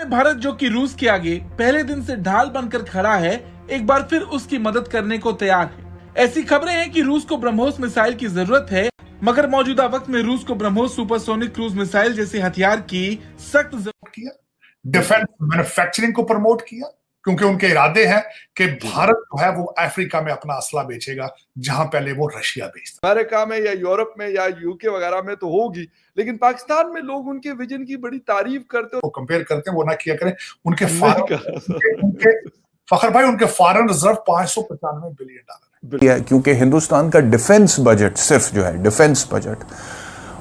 भारत जो कि रूस के आगे पहले दिन से ढाल बनकर खड़ा है, एक बार फिर उसकी मदद करने को तैयार है। ऐसी खबरें हैं कि रूस को ब्रह्मोस मिसाइल की जरूरत है, मगर मौजूदा वक्त में रूस को ब्रह्मोस सुपरसोनिक क्रूज मिसाइल जैसे हथियार की सख्त जरूरत किया। डिफेंस मैन्युफैक्चरिंग को प्रमोट किया, क्योंकि उनके इरादे हैं कि भारत जो है वो अफ्रीका में अपना असला बेचेगा, जहां पहले वो रशिया बेचता। अमेरिका में या यूरोप में या यूके वगैरह में तो होगी, लेकिन पाकिस्तान में लोग उनके विजन की बड़ी तारीफ करते हैं। वो कंपेयर करते हैं, वो ना किया करें। उनके फखर भाई, उनके फॉरेन रिजर्व $595 बिलियन है, क्योंकि हिंदुस्तान का डिफेंस बजट सिर्फ जो है डिफेंस बजट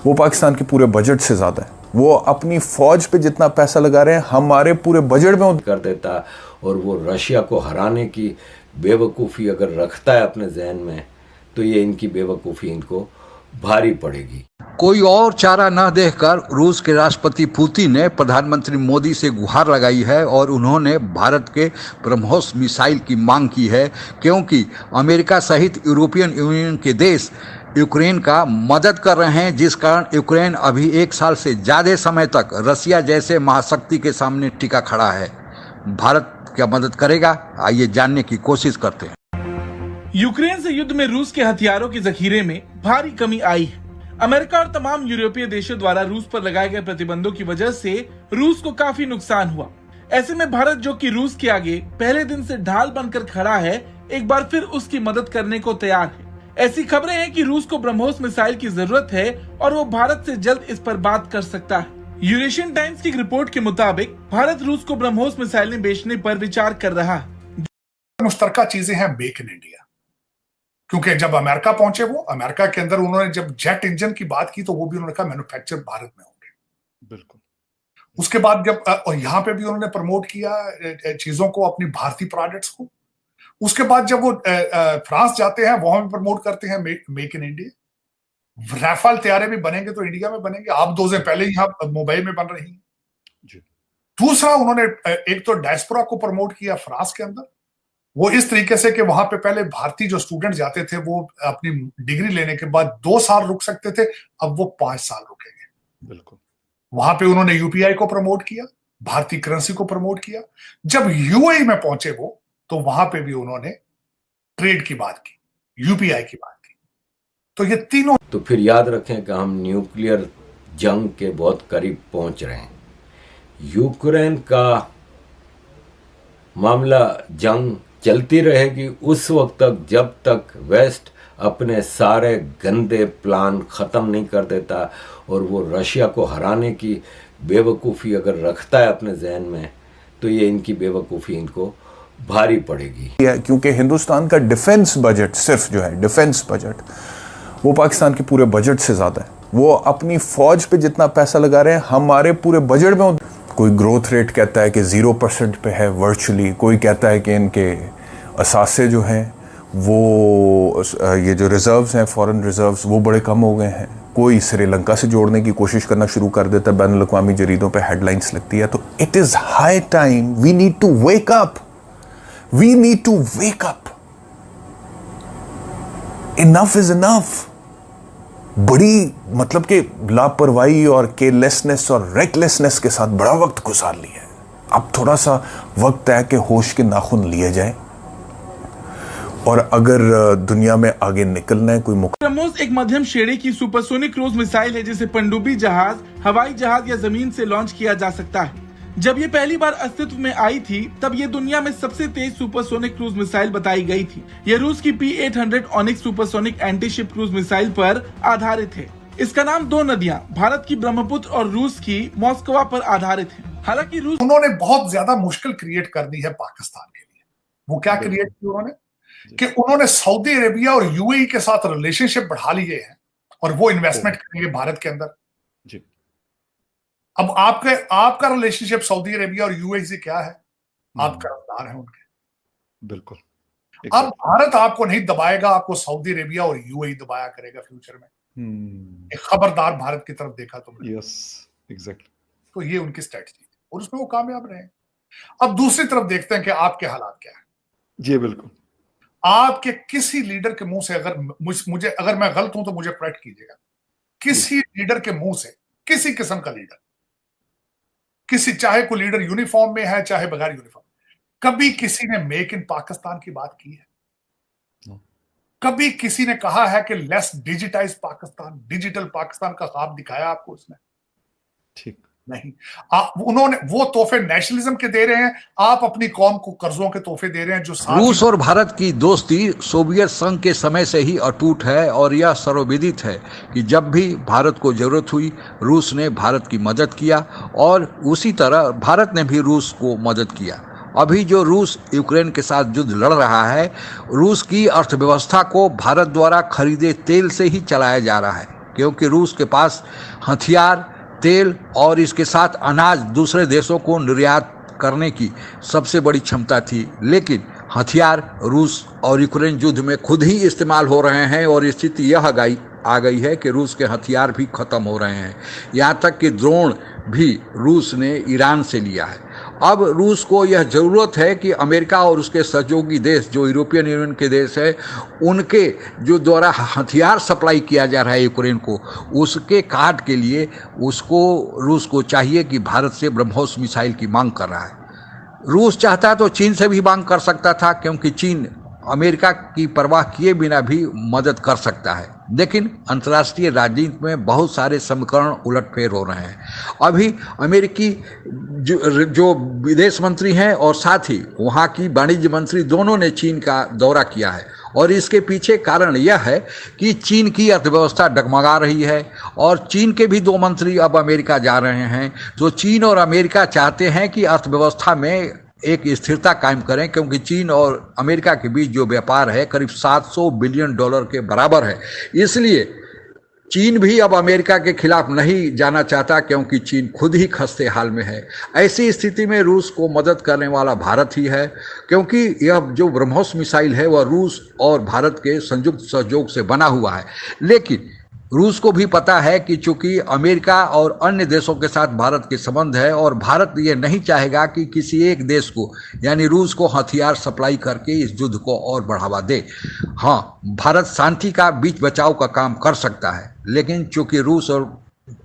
वो पाकिस्तान के पूरे बजट से ज्यादा है। वो अपनी फौज पे जितना पैसा लगा रहे हैं हमारे पूरे बजट में कर देता, और वो रशिया को हराने की बेवकूफ़ी अगर रखता है अपने जहन में, तो ये इनकी बेवकूफ़ी इनको भारी पड़ेगी। कोई और चारा न देखकर रूस के राष्ट्रपति पुतिन ने प्रधानमंत्री मोदी से गुहार लगाई है और उन्होंने भारत के ब्रह्मोस मिसाइल की मांग की है, क्योंकि अमेरिका सहित यूरोपियन यूनियन के देश यूक्रेन का मदद कर रहे हैं, जिस कारण यूक्रेन अभी 1 साल से ज़्यादा समय तक रसिया जैसे महाशक्ति के सामने टिका खड़ा है। भारत क्या मदद करेगा, आइए जानने की कोशिश करते हैं। यूक्रेन से युद्ध में रूस के हथियारों के जखीरे में भारी कमी आई है। अमेरिका और तमाम यूरोपीय देशों द्वारा रूस पर लगाए गए प्रतिबंधों की वजह से रूस को काफी नुकसान हुआ। ऐसे में भारत जो कि रूस के आगे पहले दिन से ढाल बनकर खड़ा है, एक बार फिर उसकी मदद करने को तैयार है। ऐसी खबरें हैं कि रूस को ब्रह्मोस मिसाइल की जरूरत है और वो भारत से जल्द इस पर बात कर सकता है। यूरेशियन टाइम्स की रिपोर्ट के मुताबिक भारत रूस को ब्रह्मोस मिसाइलें बेचने पर विचार कर रहा है। मुश्तरका चीजें हैं मेक इन इंडिया, क्योंकि जब अमेरिका पहुंचे, वो अमेरिका के अंदर उन्होंने जब जेट इंजन की बात की तो वो भी उन्होंने कहा मैन्युफैक्चर भारत में होंगे। बिल्कुल। उसके बाद जब यहाँ पे भी उन्होंने प्रमोट किया चीजों को, अपनी भारतीय प्रोडक्ट्स को। उसके बाद जब वो फ्रांस जाते हैं, वहां भी प्रमोट करते हैं मेक इन इंडिया। राफेल तैयारे भी बनेंगे तो इंडिया में बनेंगे। आप 2 दिन पहले यहाँ मुंबई में बन रही है। दूसरा, उन्होंने एक तो डायस्पोरा को प्रमोट किया फ्रांस के अंदर, वो इस तरीके से कि वहां पे पहले भारतीय जो स्टूडेंट जाते थे वो अपनी डिग्री लेने के बाद 2 साल रुक सकते थे, अब वो 5 साल रुकेंगे। बिल्कुल। वहां पे उन्होंने यूपीआई को प्रमोट किया, भारतीय करेंसी को प्रमोट किया। जब यूएई में पहुंचे वो, तो वहां पे भी उन्होंने ट्रेड की बात की, यूपीआई की बात की। तो ये तीनों, तो फिर याद रखें कि हम न्यूक्लियर जंग के बहुत करीब पहुंच रहे हैं। यूक्रेन का मामला, जंग चलती रहेगी उस वक्त तक जब तक वेस्ट अपने सारे गंदे प्लान ख़त्म नहीं कर देता, और वो रशिया को हराने की बेवकूफ़ी अगर रखता है अपने जहन में, तो ये इनकी बेवकूफ़ी इनको भारी पड़ेगी। क्योंकि हिंदुस्तान का डिफेंस बजट सिर्फ जो है डिफेंस बजट वो पाकिस्तान के पूरे बजट से ज़्यादा है। वो अपनी फौज पे जितना पैसा लगा रहे हैं हमारे पूरे बजट में। कोई ग्रोथ रेट कहता है कि 0% पे है वर्चुअली, कोई कहता है कि इनके असासे जो हैं वो ये जो रिजर्व्स हैं फॉरेन रिजर्व्स वो बड़े कम हो गए हैं। कोई श्रीलंका से जोड़ने की कोशिश करना शुरू कर देता है, बैनुल अक़वामी जरीदों पे हेडलाइंस लगती है। तो it is high time, we need to wake up, we need to wake up. Enough is enough. बड़ी मतलब कि लापरवाही और केयरलेसनेस और रेकलेसनेस के साथ बड़ा वक्त गुजार लिया है। अब थोड़ा सा वक्त है कि होश के नाखून लिए जाए, और अगर दुनिया में आगे निकलना है कोई ब्रह्मोस एक मध्यम श्रेणी की सुपरसोनिक क्रूज मिसाइल है, जिसे पनडुब्बी जहाज, हवाई जहाज या जमीन से लॉन्च किया जा सकता है। जब ये पहली बार अस्तित्व में आई थी तब ये दुनिया में सबसे तेज सुपरसोनिक क्रूज मिसाइल बताई गई थी। यह रूस की P-800 onyx supersonic antiship cruise missile पर आधारित है। इसका नाम 2 नदियां, भारत की ब्रह्मपुत्र और रूस की मॉस्कवा पर आधारित है। हालांकि रूस, उन्होंने बहुत ज्यादा मुश्किल क्रिएट कर दी है पाकिस्तान के लिए। वो क्या क्रिएट की उन्होंने, कि उन्होंने सऊदी अरेबिया और यूएई के साथ रिलेशनशिप बढ़ा लिए हैं और वो इन्वेस्टमेंट करेंगे भारत के अंदर। जी। अब आपका रिलेशनशिप सऊदी अरेबिया और यूएई से क्या है? आप कर्जदार हैं उनके। बिल्कुल। अब भारत आपको नहीं दबाएगा, आपको सऊदी अरेबिया और यूएई दबाया करेगा फ्यूचर में। एक खबरदार भारत की तरफ देखा तुमने। Yes, exactly. तो ये उनकी स्ट्रेटजी और उसमें वो कामयाब रहे। अब दूसरी तरफ देखते हैं कि आपके हालात क्या है। जी बिल्कुल। आपके किसी लीडर के मुंह से, अगर मैं गलत हूं तो मुझे करेक्ट कीजिएगा, किसी लीडर के मुंह से, किसी किस्म का लीडर, किसी, चाहे कोई लीडर यूनिफॉर्म में है चाहे बगैर यूनिफॉर्म, कभी किसी ने मेक इन पाकिस्तान की बात की है? कभी किसी ने कहा है कि less digitise Pakistan, digital Pakistan का ख्वाब दिखाया आपको उसने? ठीक नहीं। उन्होंने वो तोहफे नेशनलिज्म के दे रहे हैं, आप अपनी कौम को कर्जों के तोहफे दे रहे हैं जो रूस और भारत की दोस्ती सोवियत संघ के समय से ही अटूट है और यह सर्वविदित है कि जब भी भारत को जरूरत हुई रूस ने भारत की मदद किया और उसी तरह भारत ने भी रूस को मदद किया। अभी जो रूस यूक्रेन के साथ युद्ध लड़ रहा है, रूस की अर्थव्यवस्था को भारत द्वारा खरीदे तेल से ही चलाया जा रहा है, क्योंकि रूस के पास हथियार, तेल और इसके साथ अनाज दूसरे देशों को निर्यात करने की सबसे बड़ी क्षमता थी। लेकिन हथियार रूस और यूक्रेन युद्ध में खुद ही इस्तेमाल हो रहे हैं और स्थिति यह आ गई है कि रूस के हथियार भी खत्म हो रहे हैं। यहाँ तक कि ड्रोन भी रूस ने ईरान से लिया है। अब रूस को यह ज़रूरत है कि अमेरिका और उसके सहयोगी देश जो यूरोपियन यूनियन के देश है, उनके जो द्वारा हथियार सप्लाई किया जा रहा है यूक्रेन को, उसके काट के लिए उसको रूस को चाहिए कि भारत से ब्रह्मोस मिसाइल की मांग कर रहा है। रूस चाहता तो चीन से भी मांग कर सकता था, क्योंकि चीन अमेरिका की परवाह किए बिना भी मदद कर सकता है। लेकिन अंतर्राष्ट्रीय राजनीति में बहुत सारे समीकरण उलटफेर हो रहे हैं। अभी अमेरिकी जो विदेश मंत्री हैं और साथ ही वहाँ की वाणिज्य मंत्री दोनों ने चीन का दौरा किया है और इसके पीछे कारण यह है कि चीन की अर्थव्यवस्था डगमगा रही है और चीन के भी 2 मंत्री अब अमेरिका जा रहे हैं। तो चीन और अमेरिका चाहते हैं कि अर्थव्यवस्था में एक स्थिरता कायम करें, क्योंकि चीन और अमेरिका के बीच जो व्यापार है करीब $700 बिलियन के बराबर है। इसलिए चीन भी अब अमेरिका के खिलाफ नहीं जाना चाहता, क्योंकि चीन खुद ही खस्ते हाल में है। ऐसी स्थिति में रूस को मदद करने वाला भारत ही है, क्योंकि यह जो ब्रह्मोस मिसाइल है वह रूस और भारत के संयुक्त सहयोग से बना हुआ है। लेकिन रूस को भी पता है कि चूंकि अमेरिका और अन्य देशों के साथ भारत के संबंध है और भारत ये नहीं चाहेगा कि किसी एक देश को यानी रूस को हथियार सप्लाई करके इस युद्ध को और बढ़ावा दे। हाँ, भारत शांति का बीच बचाव का काम कर सकता है, लेकिन चूंकि रूस और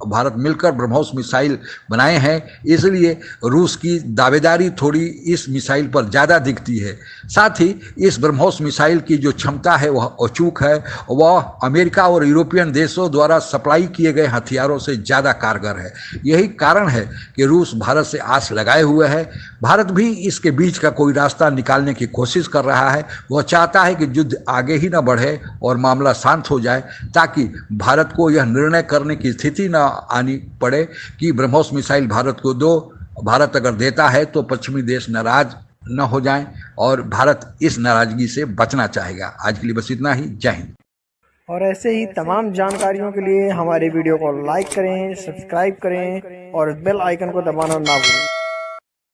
भारत मिलकर ब्रह्मोस मिसाइल बनाए हैं, इसलिए रूस की दावेदारी थोड़ी इस मिसाइल पर ज़्यादा दिखती है। साथ ही इस ब्रह्मोस मिसाइल की जो क्षमता है वह अचूक है, वह अमेरिका और यूरोपियन देशों द्वारा सप्लाई किए गए हथियारों से ज़्यादा कारगर है। यही कारण है कि रूस भारत से आस लगाए हुए है। भारत भी इसके बीच का कोई रास्ता निकालने की कोशिश कर रहा है। वह चाहता है कि युद्ध आगे ही न बढ़े और मामला शांत हो जाए, ताकि भारत को यह निर्णय करने की स्थिति न आनी पड़े कि ब्रह्मोस मिसाइल भारत को दो। भारत अगर देता है तो पश्चिमी देश नाराज न हो जाएं और भारत इस नाराजगी से बचना चाहेगा। आज के लिए बस इतना ही। जय हिंद। और ऐसे ही तमाम जानकारियों के लिए हमारे वीडियो को लाइक करें, सब्सक्राइब करें और बेल आइकन को दबाना ना भूलें।